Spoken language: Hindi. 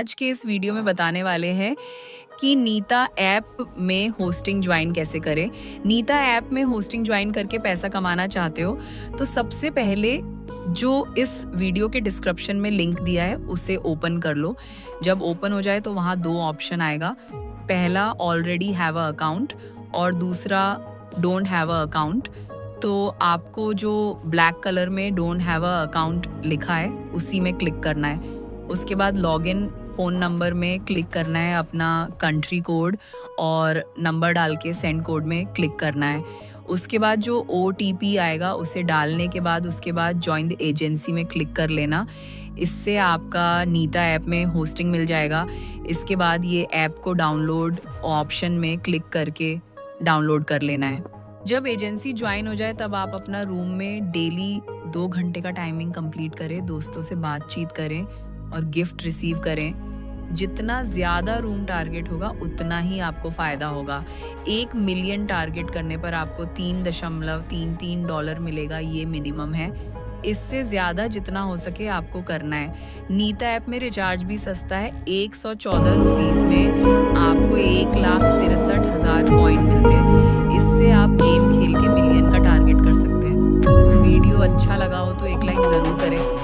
आज के इस वीडियो में बताने वाले हैं कि नीता ऐप में होस्टिंग ज्वाइन कैसे करें। नीता ऐप में होस्टिंग ज्वाइन करके पैसा कमाना चाहते हो तो सबसे पहले जो इस वीडियो के डिस्क्रिप्शन में लिंक दिया है उसे ओपन कर लो। जब ओपन हो जाए तो वहाँ दो ऑप्शन आएगा, पहला ऑलरेडी हैव अ अकाउंट और दूसरा डोंट हैव अ अकाउंट। तो आपको जो ब्लैक कलर में डोंट हैव अ अकाउंट लिखा है उसी में क्लिक करना है। उसके बाद लॉगिन फ़ोन नंबर में क्लिक करना है, अपना कंट्री कोड और नंबर डाल के सेंड कोड में क्लिक करना है। उसके बाद जो OTP आएगा उसे डालने के बाद उसके बाद जॉइन द एजेंसी में क्लिक कर लेना। इससे आपका नीता ऐप में होस्टिंग मिल जाएगा। इसके बाद ये ऐप को डाउनलोड ऑप्शन में क्लिक करके डाउनलोड कर लेना है। जब एजेंसी ज्वाइन हो जाए तब आप अपना रूम में डेली 2 घंटे का टाइमिंग कंप्लीट करें, दोस्तों से बातचीत करें और गिफ्ट रिसीव करें। जितना ज़्यादा रूम टारगेट होगा उतना ही आपको फ़ायदा होगा। 1 मिलियन टारगेट करने पर आपको $3.33 मिलेगा, ये मिनिमम है। इससे ज़्यादा जितना हो सके आपको करना है। नीता ऐप में रिचार्ज भी सस्ता है, 114 रुपीज़ में आपको 1,63,000 कॉइन मिलते हैं। इससे आप गेम खेल के मिलियन का टारगेट कर सकते हैं। वीडियो अच्छा लगा हो तो एक लाइक ज़रूर करें।